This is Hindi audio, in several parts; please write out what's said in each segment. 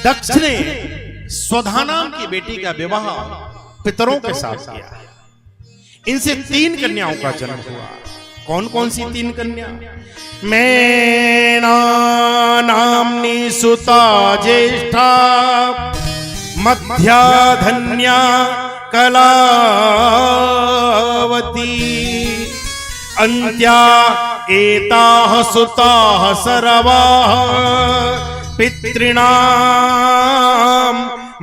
दक्ष ने स्वधा नाम की बेटी का विवाह पितरों के साथ किया। इनसे 3 कन्याओं का जन्म हुआ। कौन कौन सी 3 कन्या? मैना नामनी सुता ज्येष्ठा, मध्या धन्या कलावती, अंत्या एताः सुताः सर्वाः पितॄणां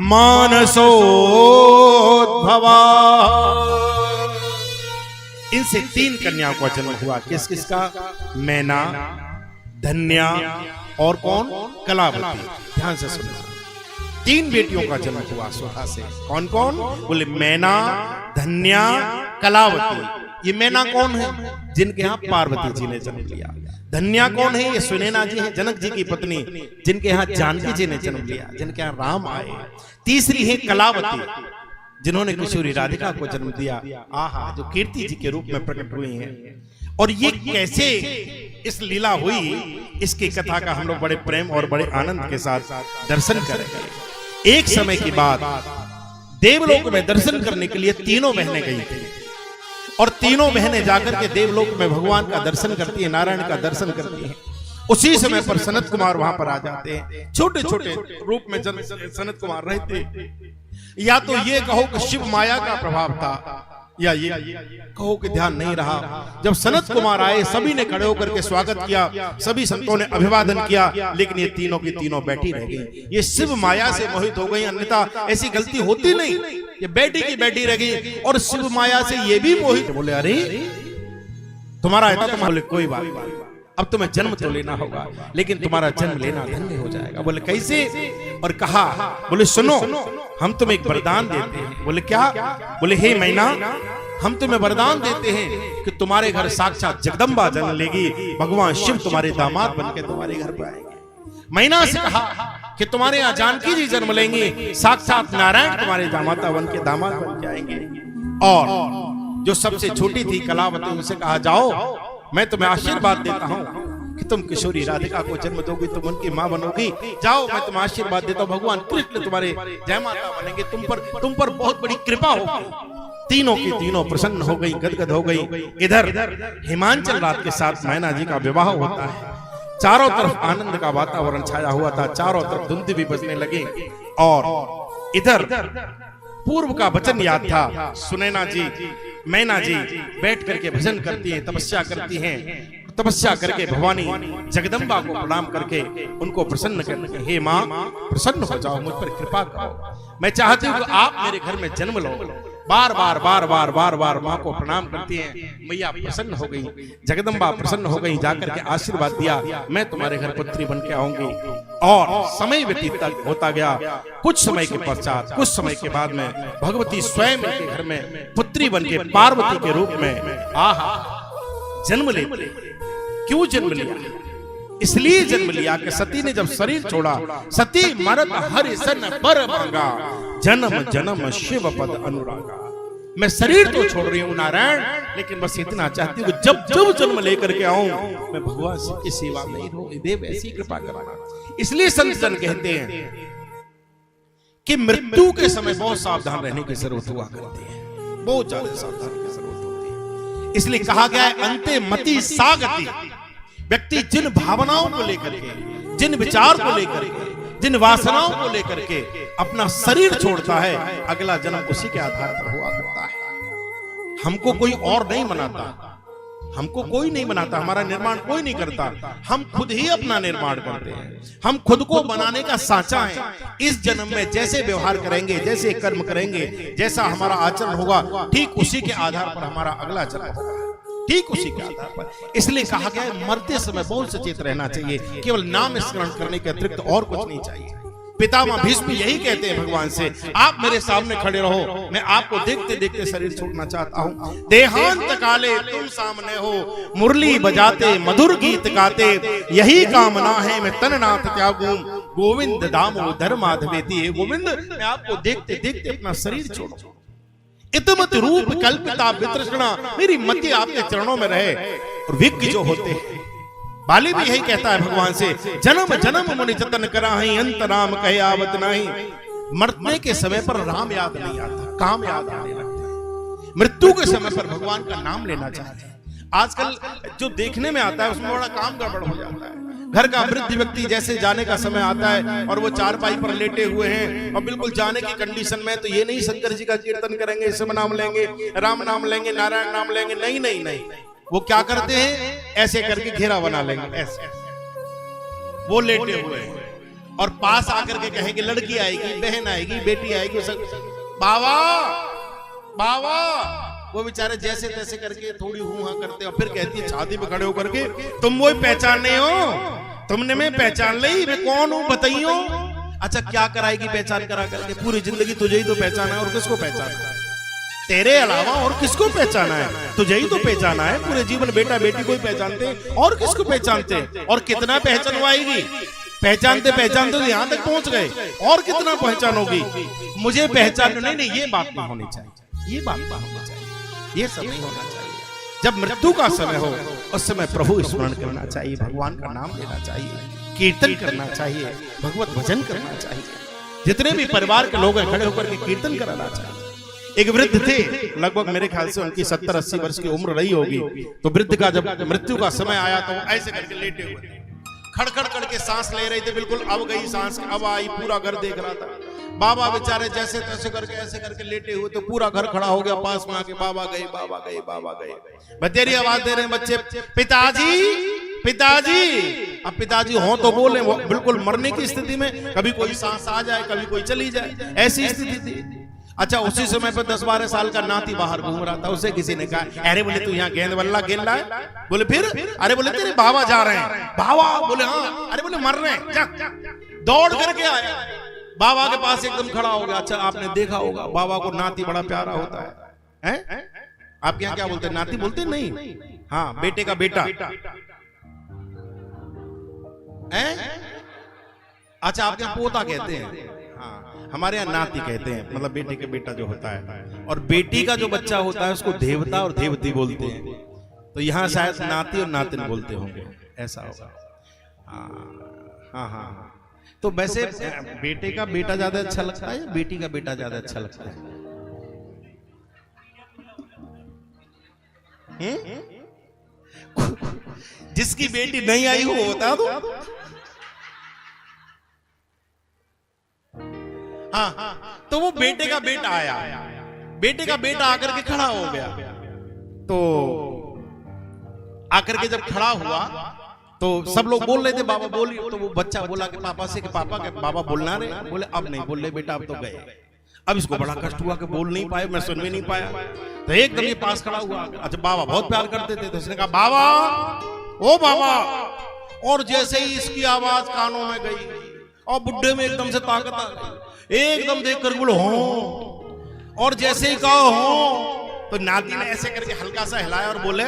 मानसोद्भवा। इनसे 3 कन्याओं का जन्म हुआ। किस किस का? मैना, धन्या और कौन? कलावती। ध्यान से सुनना। 3 बेटियों का जन्म हुआ स्वधा से। कौन कौन? बोले मैना, धन्या, कलावती। ये मैना कौन है? जिनके यहाँ पार्वती जी ने जन्म लिया। धन्या कौन है? ये सुनैना जी है, जनक जी की पत्नी, जिनके यहाँ जानकी जी ने जन्म लिया, जिनके यहाँ राम आए। तीसरी है कलावती, जिन्होंने किशोरी राधिका को जन्म दिया। आहा, जो कीर्ति जी के रूप में प्रकट हुई हैं। और ये कैसे इस लीला हुई, इसकी कथा का हम लोग बड़े प्रेम और बड़े आनंद के साथ दर्शन करेंगे। एक समय की बात, देवलोक में दर्शन करने के लिए 3 बहनें गई थी। और 3 बहनें जाकर के देवलोक में भगवान का दर्शन करती है, नारायण का दर्शन करती हैं। उसी समय पर सनत कुमार वहां पर आ जाते हैं। छोटे छोटे रूप में सनत कुमार रहते। या तो ये कहो कि शिव माया का प्रभाव था, या ये कहो कि ध्यान नहीं रहा। जब सनत कुमार आए, सभी ने खड़े होकर के स्वागत किया, सभी संतों ने अभिवादन किया, लेकिन ये तीनों की तीनों बैठी रह गई। ये शिव माया से मोहित हो गई, अन्यथा ऐसी गलती होती नहीं। ये बैठी की बैठी रह गई और शिव माया से ये भी मोहित। बोले अरे तुम्हारा है तो बोले कोई बात नहीं, अब तुम्हें जन्म तो लेना होगा, लेकिन तुम्हारा जन्म लेना धन्य हो जाएगा। बोले कैसे? और कहा, बोले सुनो, हम तुम्हें एक वरदान देते हैं। बोले क्या? बोले हे मैना, हम तुम्हें वरदान देते हैं कि तुम्हारे घर साक्षात जगदम्बा जन्म लेगी, भगवान शिव तुम्हारे दामाद बनके तुम्हारे घर पर आएंगे। मैना से कहा कि तुम्हारे यहाँ जानकी जी जन्म लेंगे, साक्षात नारायण तुम्हारे दामाता बन के दामाद बन के आएंगे। और जो सबसे छोटी थी कलावती, उनसे कहा जाओ, मैं तुम्हें आशीर्वाद देता हूँ कि तुम किशोरी राधिका को जन्म दोगी, तुम उनकी माँ बनोगी। जाओ, मैं तुम्हें आशीर्वाद देता हूँ, भगवान कृष्ण तुम्हारे जय माता बनेंगे, तुम पर बहुत बड़ी कृपा होगी। तीनों की तीनों प्रसन्न हो गई, गदगद हो गई। इधर हिमांचल रात के साथ मैना जी का विवाह होता है। चारों तरफ आनंद का वातावरण छाया हुआ था, चारों तरफ धुंध भी बजने लगी। और इधर पूर्व का वचन याद था। सुनैना जी, मैना जी बैठ करके भजन करती हैं, तपस्या करती हैं। तपस्या करके भवानी जगदम्बा को प्रणाम करके उनको प्रसन्न करके, हे माँ प्रसन्न हो जाओ, मुझ पर कृपा करो, मैं चाहती हूँ कि आप मेरे घर में जन्म लो। बार बार माँ को प्रणाम करती हैं। मैया प्रसन्न हो गई, जगदम्बा प्रसन्न हो गई, जाकर के आशीर्वाद दिया, मैं तुम्हारे घर पुत्री बन के आऊंगी। और समय व्यतीत होता गया। कुछ समय के पश्चात, कुछ समय के बाद में भगवती स्वयं के घर में पुत्री बन के पार्वती के रूप में जन्म लेती। क्यों जन्म लिया? इसलिए जन्म लिया कि सती ने जब शरीर छोड़ा, सती मरत हरि सन बर मांगा, जन्म जन्म शिव पद अनुरागा। मैं शरीर तो छोड़ रही हूँ नारायण, लेकिन बस इतना चाहती हूँ जब जब जन्म लेकर के आऊं, मैं भगवान शिव की सेवा में ही रहूं। देव ऐसी कृपा करना। इसलिए संत जन कहते हैं कि मृत्यु के समय बहुत सावधान रहने की जरूरत हुआ करती है, बहुत ज्यादा सावधानी की जरूरत होती है। इसलिए कहा गया है अंते मति सागति। व्यक्ति जिन भावनाओं को लेकर के, जिन विचार को लेकर के, जिन वासनाओं को लेकर के अपना शरीर छोड़ता है, अगला जन्म उसी के आधार पर हुआ करता है। हमको कोई और नहीं बनाता, हमको कोई नहीं बनाता, हमारा निर्माण कोई नहीं करता, हम खुद ही अपना निर्माण करते हैं। हम खुद को बनाने का साचा है। इस जन्म में जैसे व्यवहार करेंगे, जैसे कर्म करेंगे, जैसा हमारा आचरण होगा, ठीक उसी के आधार पर हमारा अगला जन्म होगा, ठीक उसी के आधार पर। इसलिए कहा गया है मरते समय बहुत सचेत रहना चाहिए, केवल नाम स्मरण करने के अतिरिक्त और कुछ नहीं चाहिए। पितामह भीष्म यही कहते हैं भगवान से, आप मेरे सामने खड़े रहो, मैं आपको देखते देखते शरीर छोड़ना चाहता हूँ। देहांत काले तुम सामने हो, मुरली बजाते मधुर गीत गाते, यही कामना है मैं तननाथ त्यागूं, गोविंद दामोदर माधवेति। गोविंद, मैं आपको देखते देखते अपना शरीर छोड़ूं। इतमत रूप कल्पिता वितृष्णा, मेरी मति आपके चरणों में रहे। और विज्ञ जो होते हैं बाली भी यही कहता है भगवान से, जन्म जन्म मुनि जतन कराहि, अंत राम कहे आवत नहीं। मरने के समय पर राम याद नहीं आता, काम याद आने लगता है। मृत्यु के समय पर भगवान का नाम लेना चाहते हैं। आजकल जो देखने में आता है उसमें बड़ा काम गड़बड़ हो जाता है। घर का वृद्ध व्यक्ति जैसे जाने का समय आता है और वो चारपाई पर लेटे हुए हैं और बिल्कुल जाने की कंडीशन में, तो ये नहीं शंकर जी का कीर्तन करेंगे, शिव नाम लेंगे, राम नाम लेंगे, नारायण नाम लेंगे, नहीं नहीं नहीं। वो क्या करते हैं, ऐसे करके घेरा बना लेंगे, ऐसे वो लेटे हुए हैं और पास आकर के कहेंगे लड़की आएगी, बहन आएगी, बेटी आएगी, बाबा बाबा, वो बेचारे जैसे तैसे करके थोड़ी हूं हां करते और फिर कहती है छाती पे खड़े होकर के, तुम वो पहचाने हो, तुमने मैं पहचान ली, मैं कौन हूं बताइयो। अच्छा क्या कराएगी पहचान करा करके, पूरी जिंदगी तुझे ही तो पहचाना है, और किसको पहचाना है, तेरे अलावा और किसको पहचाना है, तुझे ही तो पहचाना है पूरे जीवन। बेटा बेटी को ही पहचानते और किसको पहचानते, और कितना पहचानवाएगी, पहचानते पहचानते तो यहां तक पहुंच गए, और कितना पहचानोगी, मुझे पहचान नहीं, ये बात नहीं होनी चाहिए, ये बात नहीं होनी चाहिए, ये सब नहीं होना चाहिए। जब मृत्यु का समय हो उस समय प्रभु स्मरण करना चाहिए, भगवान का नाम लेना चाहिए, कीर्तन करना चाहिए, भगवत भजन करना चाहिए। जितने भी परिवार के लोग हैं खड़े होकर के कीर्तन कराना चाहिए। एक वृद्ध थे, लगभग मेरे ख्याल से उनकी 70-80 वर्ष की उम्र रही होगी। तो वृद्ध का जब मृत्यु का समय आया तो वो ऐसे करके लेटे हुए थे, खड़खड़ करके सांस ले रहे थे, बिल्कुल अब गई सांस, अब आई, पूरा घर देख रहा था। बाबा बेचारे जैसे तैसे करके ऐसे करके लेटे हुए तो पूरा घर खड़ा हो गया, पास में आके बाबा गए, बाबा गए, बाबा गए। बतेरी आवाज दे रहे हैं बच्चे, पिताजी पिताजी। अब पिताजी हो तो बोले, वो बिल्कुल मरने की स्थिति में, कभी कोई सांस आ जाए, कभी कोई चली जाए, ऐसी स्थिति थी। अच्छा उसी समय पर 10-12 साल का नाती बाहर घूम रहा था, उसे किसी ने कहा, अरे बोले तू यहाँ गेंद बल्ला खेल रहा है, बोले फिर, अरे बोले तेरे बाबा जा रहे हैं, बाबा बोले हाँ, अरे बोले मर रहे हैं, दौड़ करके आया, बाबा के पास एकदम खड़ा हो गया। अच्छा आपने देखा होगा बाबा को नाती बड़ा प्यारा होता है, हैं? आपके यहाँ क्या बोलते हैं, नाती बोलते नहीं, हाँ बेटे का बेटा, हैं? अच्छा आपके यहाँ पोता कहते हैं, हाँ हमारे यहाँ नाती कहते हैं, मतलब बेटे के बेटा जो होता है, और बेटी का जो बच्चा होता है उसको देवता और देवती बोलते हैं। तो यहाँ शायद नाती और नातिन बोलते होंगे, ऐसा होगा। हाँ हाँ हाँ। तो वैसे बेटे का बेटा ज्यादा अच्छा लगता है या बेटी का बेटा ज्यादा अच्छा लगता है? जिसकी बेटी नहीं आई हो बता दो। हाँ तो वो बेटे का बेटा आया, बेटे का बेटा आकर के खड़ा हो गया। तो आकर के जब खड़ा हुआ तो सब लोग बोल रहे थे बाबा बोलिए, तो वो बच्चा बोला कि पापा से कि पापा के बाबा बोलना रहे, बोले अब नहीं बोल रहे बेटा, अब तो गए। अब इसको बड़ा कष्ट हुआ कि बोल नहीं पाए, मैं सुन भी नहीं पाया। तो एकदम ये पास खड़ा हुआ। अच्छा बाबा बहुत प्यार करते थे, तो इसने कहा बाबा, ओ बाबा, और जैसे ही इसकी आवाज कानों में गई और बुड्ढे में एकदम से ताकत आ गई, एकदम देख कर बोलो हो, और जैसे ही कहा हो तो नाती ने ऐसे करके हल्का सा हिलाया और बोले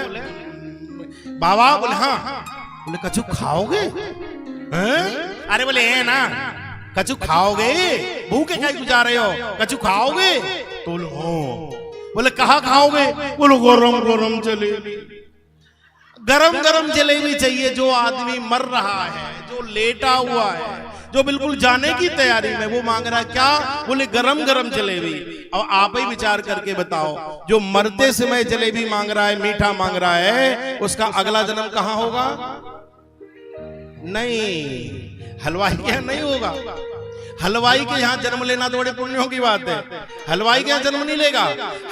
बाबा, बोले हाँ, बोले कछु खाओगे? अरे बोले है ना, कछु खाओगे, भूखे क्या गुजार रहे हो, कछु खाओगे? तो बोले कहाँ खाओगे? बोलो गरम गरम जलेबी। गरम गरम जलेबी चाहिए जो आदमी मर रहा है, जो लेटा हुआ है, जो बिल्कुल जाने की तैयारी में, वो मांग रहा है क्या? बोले गरम गरम जलेबी। अब आप ही विचार करके बताओ, जो मरते समय जलेबी मांग रहा है, मीठा मांग रहा है, उसका अगला जन्म कहाँ होगा? नहीं, हलवाई के यहाँ नहीं होगा। हलवाई के यहाँ जन्म लेना तो बड़े पुण्यों की बात है। हलवाई के यहाँ जन्म नहीं लेगा,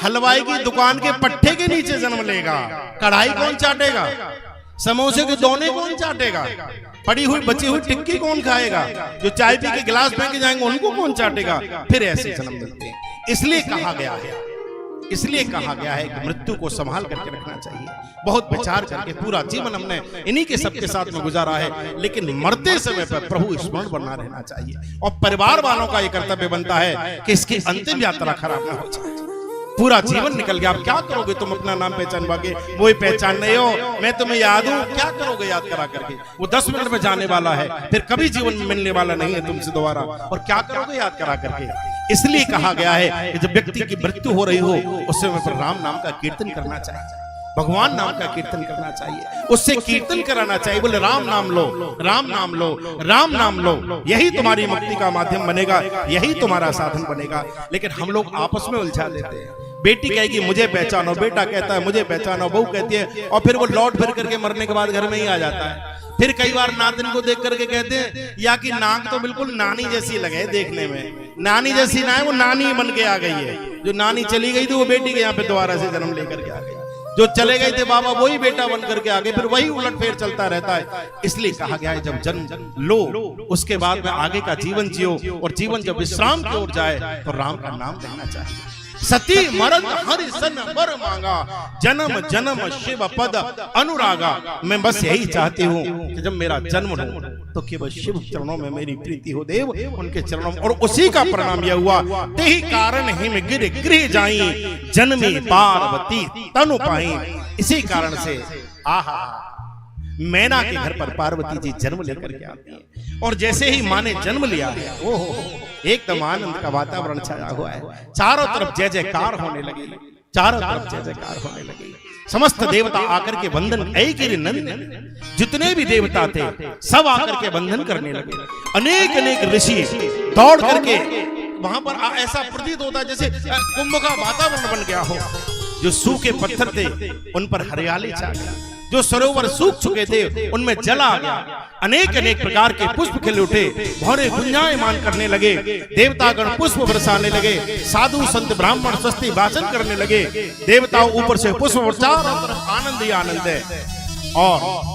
हलवाई की दुकान के पट्टे के नीचे जन्म लेगा। कढ़ाई कौन चाटेगा? समोसे के दोने कौन चाटेगा? पड़ी हुई बची हुई टिक्की कौन खाएगा? जो चाय पी के गिलास फेंके जाएंगे उनको कौन चाटेगा? फिर ऐसे जन्म लेते हैं। इसलिए कहा गया है कि मृत्यु को संभाल करके रखना चाहिए। बहुत विचार करके पूरा जीवन हमने इन्हीं के सबके साथ में गुजारा है, लेकिन मरते समय पर प्रभु स्मरण बना रहना चाहिए। और परिवार वालों का ये कर्तव्य बनता है कि इसकी अंतिम यात्रा खराब ना हो जाए। पूरा जीवन निकल गया, अब क्या करोगे तुम? अपना नाम पहचान पागे, वो पहचान नहीं हो, मैं तुम्हें याद हूं, क्या करोगे याद करा करके? वो 10 मिनट में जाने वाला है, फिर कभी जीवन में मिलने वाला नहीं है तुमसे दोबारा, और क्या करोगे याद करा करके? इसलिए कहा गया है कि जब व्यक्ति की मृत्यु हो रही हो उस समय पर राम नाम का कीर्तन करना चाहिए। भगवान नाम का कीर्तन करना चाहिए, उससे कीर्तन कराना चाहिए। बोले राम नाम लो, राम नाम लो, राम नाम लो, यही तुम्हारी मुक्ति का माध्यम बनेगा, यही तुम्हारा साधन बनेगा। लेकिन हम लोग आपस में उलझा देते हैं। बेटी कहेगी मुझे पहचानो, बेटा कहता है मुझे पहचानो, बहू कहती है, और फिर वो लौट फिर करके मरने के बाद घर में ही आ जाता है। फिर कई बार नातिन को देख करके कहते हैं या कि नाक तो बिल्कुल नानी जैसी लगे देखने में, नानी जैसी ना है, वो नानी बन के आ गई है। जो नानी चली गई थी वो बेटी के यहाँ पे दोबारा से जन्म लेकर के आ गई, जो चले गए थे बाबा वही बेटा बन करके आ गए, फिर वही उलट फेर चलता रहता है। इसलिए कहा गया है जब जन्म लो उसके बाद में आगे का जीवन जियो, और जीवन जब विश्राम की ओर जाए तो राम का नाम लेना चाहिए। सती मरद हरि सन वर मांगा, जन्म जन्म शिव पद अनुरागा। मैं बस यही चाहती हूँ कि जब मेरा जन्म हो तो केवल शिव चरणों में मेरी प्रीति हो देव, उनके चरणों में। और उसी का परिणाम यह हुआ, तेहि कारण हिम गिर गृह जाई, जन्मी पार्वती तनु पाई। इसी कारण से आहा मैना के घर पर पार्वती जी जन्म लेकर के आती है। और जैसे ही माँ ने जन्म लिया है, ओहो एकदम आनंद का वातावरण छाया हुआ है। चारों तरफ जय जयकार होने लगी, चारों तरफ जय जयकार होने लगी। समस्त देवता आकर के वंदन, ऐ गिरि नंदन, जितने भी देवता थे सब आकर के वंदन करने लगे। अनेक अनेक ऋषि दौड़ करके वहां पर ऐसा प्रतीत होता है जैसे कुंभ का वातावरण बन गया हो। जो सूखे पत्थर थे उन पर हरियाली छा गई, जो सरोवर सूख चुके थे उनमें जल आ गया। अनेक अनेक प्रकार के पुष्प खिल उठे, भौरे गुंजायमान करने लगे, देवतागण पुष्प बरसाने लगे, साधु संत ब्राह्मण स्वस्ति वाचन करने लगे। देवताओं ऊपर से पुष्प, चारों तरफ आनंद ही आनंद है। और